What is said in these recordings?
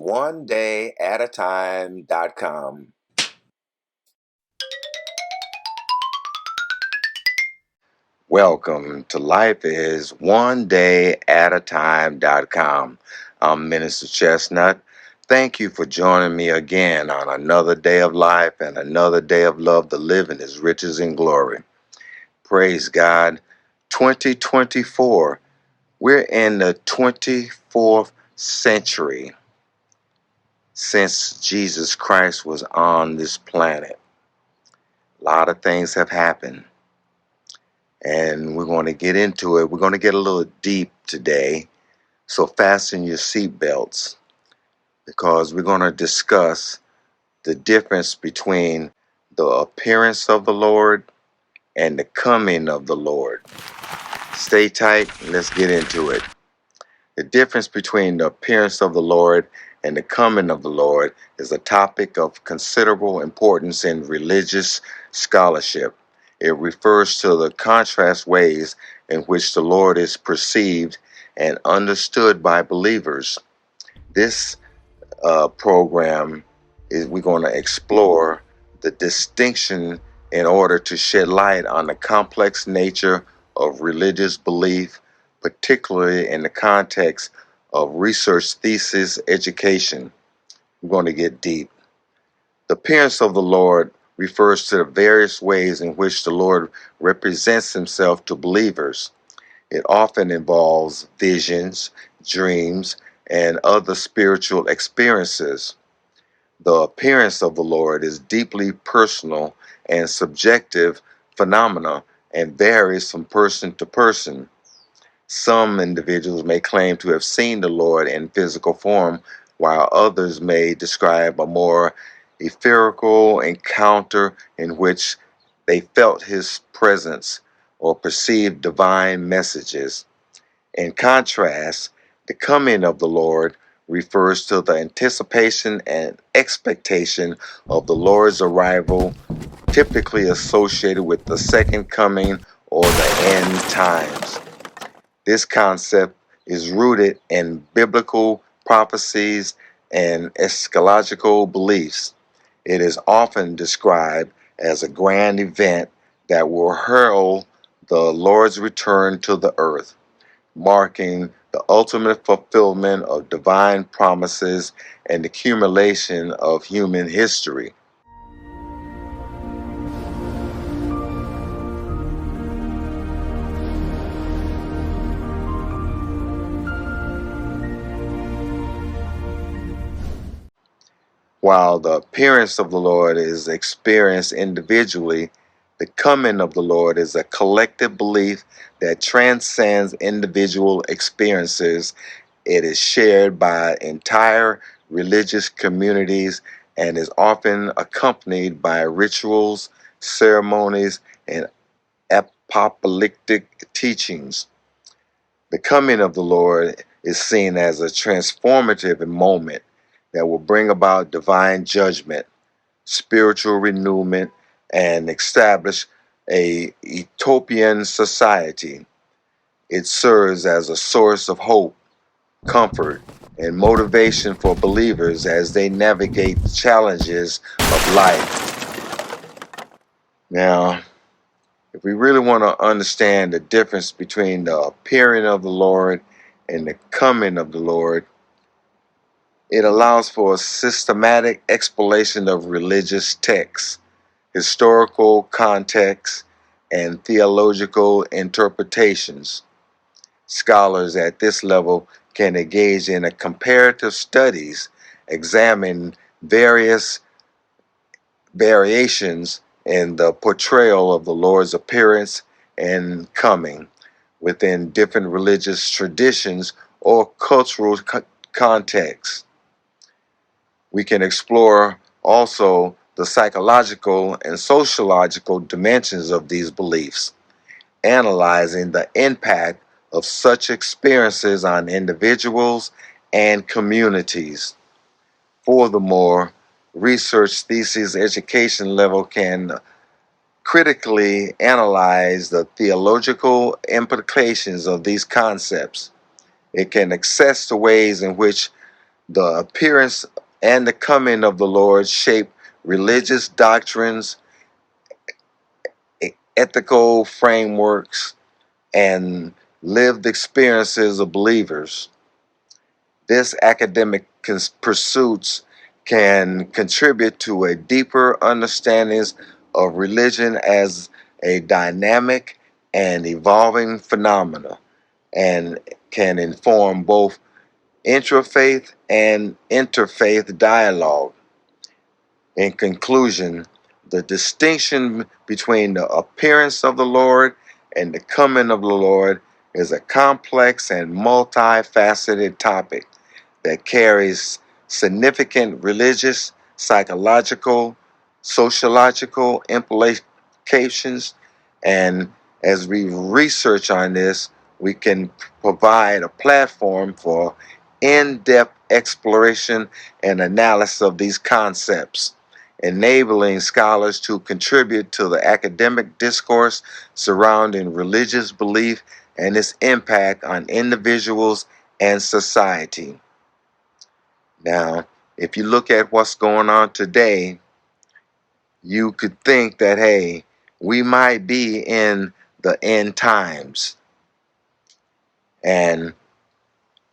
OneDayAtAtime.com. Welcome to Life is OneDayAtAtime.com. I'm Minister Chestnut. Thank you for joining me again on another day of life and another day of love to live in His riches and glory. Praise God. 2024. We're in the 24th century since Jesus Christ was on this planet. A lot of things have happened, and we're going to get into it. We're going to get a little deep today, so fasten your seatbelts, because we're going to discuss the difference between the appearance of the Lord and the coming of the Lord. Stay tight, and let's get into it. The difference between the appearance of the Lord and the coming of the Lord is a topic of considerable importance in religious scholarship. It refers to the contrast ways in which the Lord is perceived and understood by believers. This program we're going to explore the distinction in order to shed light on the complex nature of religious belief, particularly in the context of research thesis education. We're going to get deep. The appearance of the Lord refers to the various ways in which the Lord represents Himself to believers. It often involves visions, dreams, and other spiritual experiences. The appearance of the Lord is deeply personal and subjective phenomena and varies from person to person. Some individuals may claim to have seen the Lord in physical form, while others may describe a more etherical encounter in which they felt His presence or perceived divine messages. In contrast, the coming of the Lord refers to the anticipation and expectation of the Lord's arrival, typically associated with the second coming or the end times. This concept is rooted in biblical prophecies and eschatological beliefs. It is often described as a grand event that will herald the Lord's return to the earth, marking the ultimate fulfillment of divine promises and the accumulation of human history. While the appearance of the Lord is experienced individually, the coming of the Lord is a collective belief that transcends individual experiences. It is shared by entire religious communities and is often accompanied by rituals, ceremonies, and apocalyptic teachings. The coming of the Lord is seen as a transformative moment that will bring about divine judgment, spiritual renewal, and establish a utopian society. It serves as a source of hope, comfort, and motivation for believers as they navigate the challenges of life. Now, if we really want to understand the difference between the appearing of the Lord and the coming of the Lord, it allows for a systematic exploration of religious texts, historical context, and theological interpretations. Scholars at this level can engage in a comparative studies, examine various variations in the portrayal of the Lord's appearance and coming within different religious traditions or cultural contexts. We can explore also the psychological and sociological dimensions of these beliefs, analyzing the impact of such experiences on individuals and communities. Furthermore, research thesis education level can critically analyze the theological implications of these concepts. It can assess the ways in which The appearance and the coming of the Lord shape religious doctrines, ethical frameworks, and lived experiences of believers. This academic pursuits can contribute to a deeper understanding of religion as a dynamic and evolving phenomena, and can inform both intrafaith and interfaith dialogue. In conclusion, the distinction between the appearance of the Lord and the coming of the Lord is a complex and multifaceted topic that carries significant religious, psychological, sociological implications. And as we research on this, we can provide a platform for in-depth exploration and analysis of these concepts, enabling scholars to contribute to the academic discourse surrounding religious belief and its impact on individuals and society. Now, if you look at what's going on today, you could think that, hey, we might be in the end times. And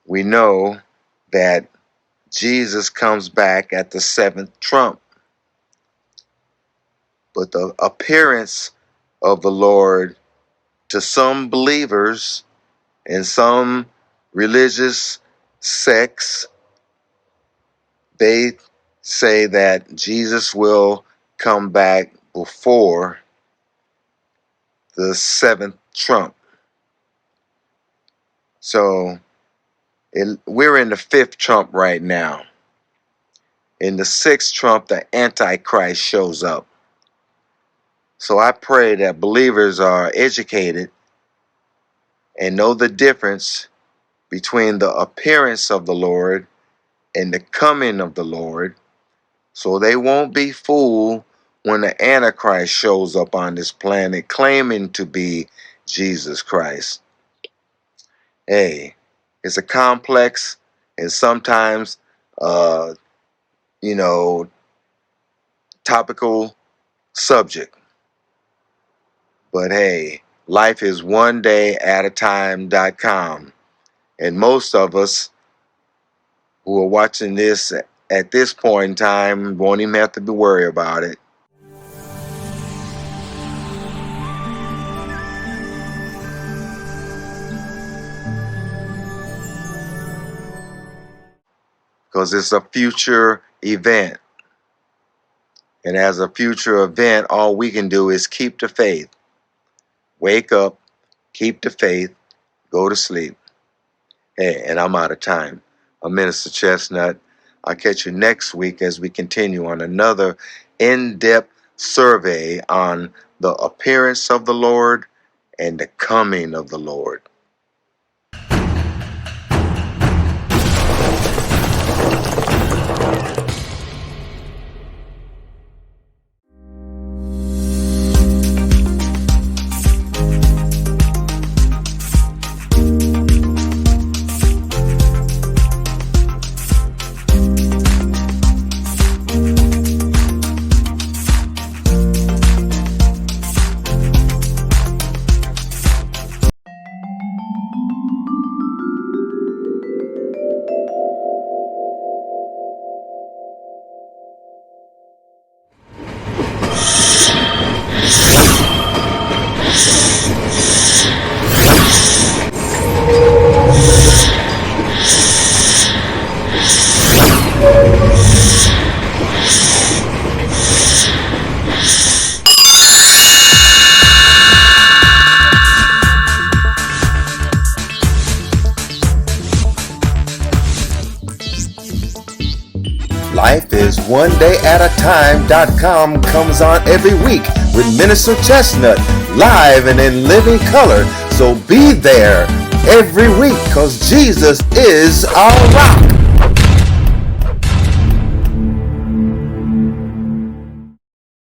we know that Jesus comes back at the seventh trump. But the appearance of the Lord to some believers in some religious sects, they say that Jesus will come back before the seventh trump. So we're in the fifth trump right now. In the sixth trump, the Antichrist shows up. So I pray that believers are educated and know the difference between the appearance of the Lord and the coming of the Lord, so they won't be fooled when the Antichrist shows up on this planet claiming to be Jesus Christ. Hey, it's a complex and sometimes, topical subject. But hey, life is one day at a time.com. And most of us who are watching this at this point in time won't even have to be worried about it. Because it's a future event. And as a future event, all we can do is keep the faith. Wake up, keep the faith, go to sleep. Hey, and I'm out of time. I'm Minister Chestnut. I'll catch you next week as we continue on another in-depth survey on the appearance of the Lord and the coming of the Lord. Life is one day at a time.com comes on every week with Minister Chestnut, live and in living color. So be there every week, because Jesus is our rock.